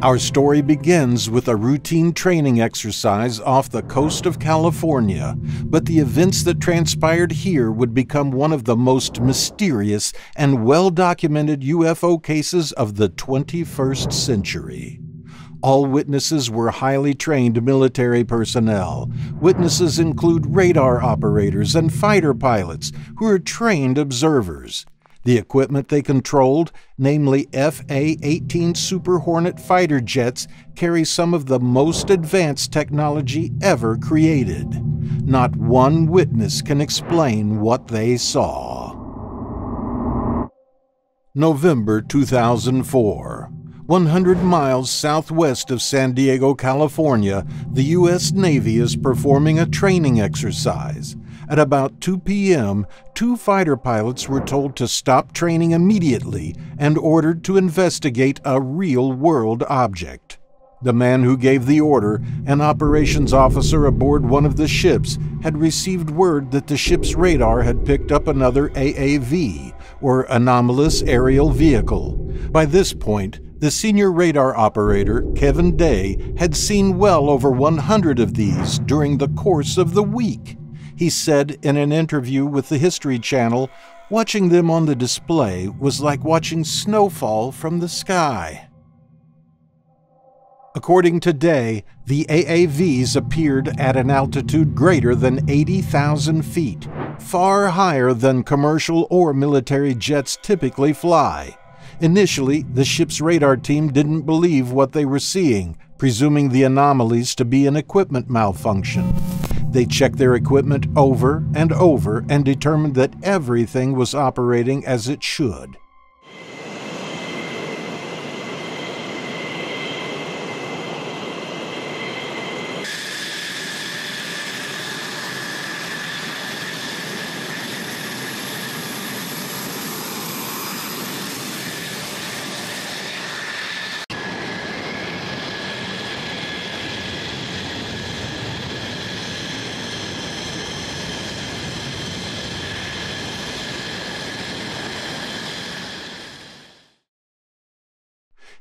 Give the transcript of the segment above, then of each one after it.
Our story begins with a routine training exercise off the coast of California, but the events that transpired here would become one of the most mysterious and well-documented UFO cases of the 21st century. All witnesses were highly trained military personnel. Witnesses include radar operators and fighter pilots who are trained observers. The equipment they controlled, namely FA-18 Super Hornet fighter jets, carry some of the most advanced technology ever created. Not one witness can explain what they saw. November 2004. 100 miles southwest of San Diego, California, the U.S. Navy is performing a training exercise. At about 2 p.m., 2 fighter pilots were told to stop training immediately and ordered to investigate a real-world object. The man who gave the order, an operations officer aboard one of the ships, had received word that the ship's radar had picked up another AAV, or anomalous aerial vehicle. By this point, the senior radar operator, Kevin Day, had seen well over 100 of these during the course of the week. He said in an interview with the History Channel, watching them on the display was like watching snowfall from the sky. According to Day, the AAVs appeared at an altitude greater than 80,000 feet, far higher than commercial or military jets typically fly. Initially, the ship's radar team didn't believe what they were seeing, presuming the anomalies to be an equipment malfunction. They checked their equipment over and determined that everything was operating as it should.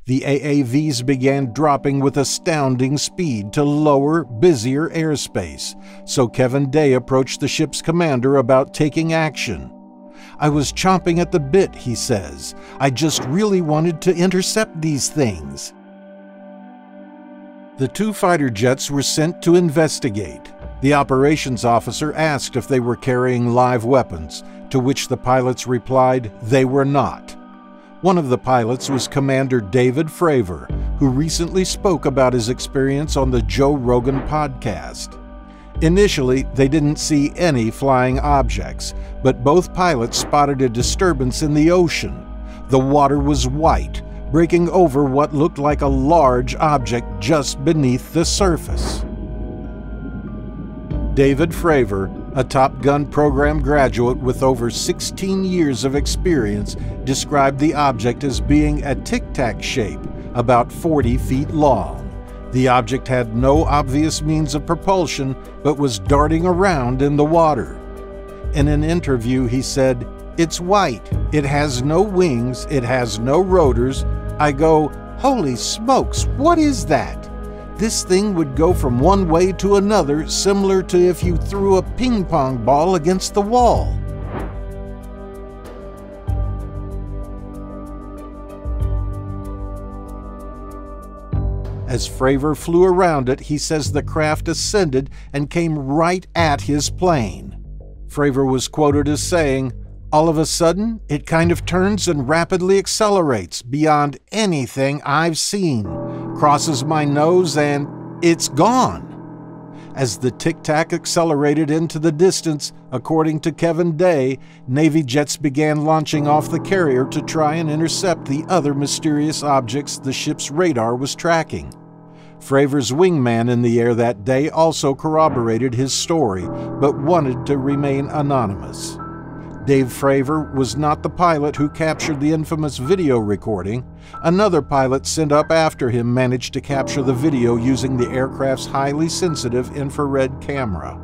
The AAVs began dropping with astounding speed to lower, busier airspace, so Kevin Day approached the ship's commander about taking action. "I was chomping at the bit," he says. "I just really wanted to intercept these things." The 2 fighter jets were sent to investigate. The operations officer asked if they were carrying live weapons, to which the pilots replied they were not. One of the pilots was Commander David Fravor, who recently spoke about his experience on the Joe Rogan podcast. Initially, they didn't see any flying objects, but both pilots spotted a disturbance in the ocean. The water was white, breaking over what looked like a large object just beneath the surface. David Fravor, a Top Gun program graduate with over 16 years of experience, described the object as being a tic-tac shape, about 40 feet long. The object had no obvious means of propulsion, but was darting around in the water. In an interview, he said, "It's white, it has no wings, it has no rotors. I go, holy smokes, what is that? This thing would go from one way to another, similar to if you threw a ping pong ball against the wall." As Fravor flew around it, he says the craft ascended and came right at his plane. Fravor was quoted as saying, "All of a sudden, it kind of turns and rapidly accelerates beyond anything I've seen. Crosses my nose and it's gone." As the tic-tac accelerated into the distance, according to Kevin Day, Navy jets began launching off the carrier to try and intercept the other mysterious objects the ship's radar was tracking. Fravor's wingman in the air that day also corroborated his story, but wanted to remain anonymous. Dave Fravor was not the pilot who captured the infamous video recording. Another pilot sent up after him managed to capture the video using the aircraft's highly sensitive infrared camera.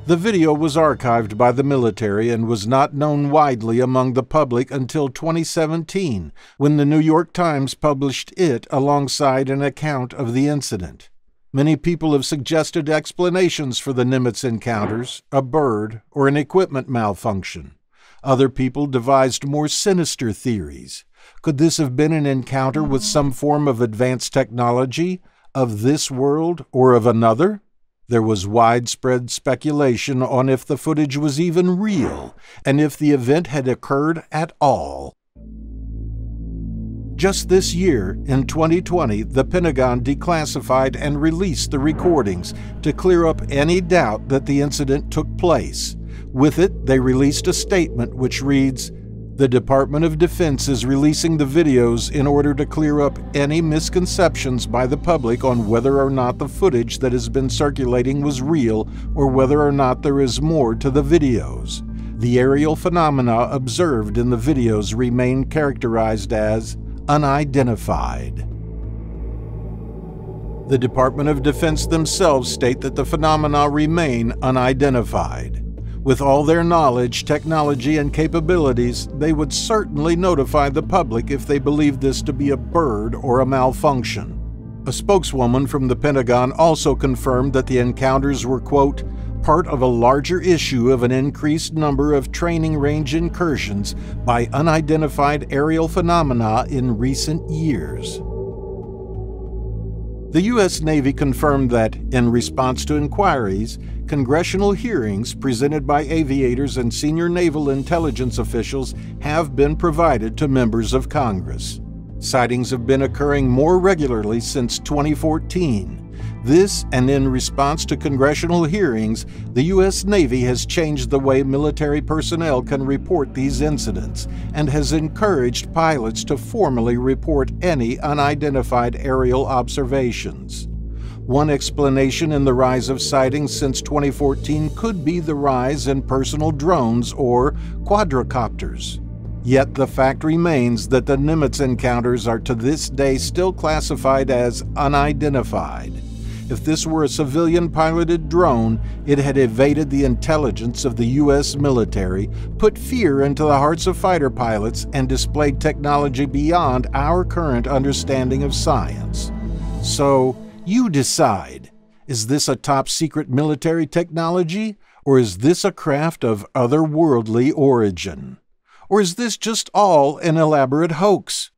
The video was archived by the military and was not known widely among the public until 2017, when the New York Times published it alongside an account of the incident. Many people have suggested explanations for the Nimitz encounters, a bird, or an equipment malfunction. Other people devised more sinister theories. Could this have been an encounter with some form of advanced technology, of this world or of another? There was widespread speculation on if the footage was even real, and if the event had occurred at all. Just this year, in 2020, the Pentagon declassified and released the recordings to clear up any doubt that the incident took place. With it, they released a statement which reads, "The Department of Defense is releasing the videos in order to clear up any misconceptions by the public on whether or not the footage that has been circulating was real or whether or not there is more to the videos. The aerial phenomena observed in the videos remain characterized as unidentified." The Department of Defense themselves state that the phenomena remain unidentified. With all their knowledge, technology, and capabilities, they would certainly notify the public if they believed this to be a bird or a malfunction. A spokeswoman from the Pentagon also confirmed that the encounters were, quote, "part of a larger issue of an increased number of training range incursions by unidentified aerial phenomena in recent years." The U.S. Navy confirmed that, in response to inquiries, congressional hearings presented by aviators and senior naval intelligence officials have been provided to members of Congress. Sightings have been occurring more regularly since 2014. This, and in response to congressional hearings, the U.S. Navy has changed the way military personnel can report these incidents and has encouraged pilots to formally report any unidentified aerial observations. One explanation in the rise of sightings since 2014 could be the rise in personal drones or quadricopters. Yet the fact remains that the Nimitz encounters are to this day still classified as unidentified. If this were a civilian-piloted drone, it had evaded the intelligence of the U.S. military, put fear into the hearts of fighter pilots, and displayed technology beyond our current understanding of science. So, you decide. Is this a top-secret military technology, or is this a craft of otherworldly origin? Or is this just all an elaborate hoax?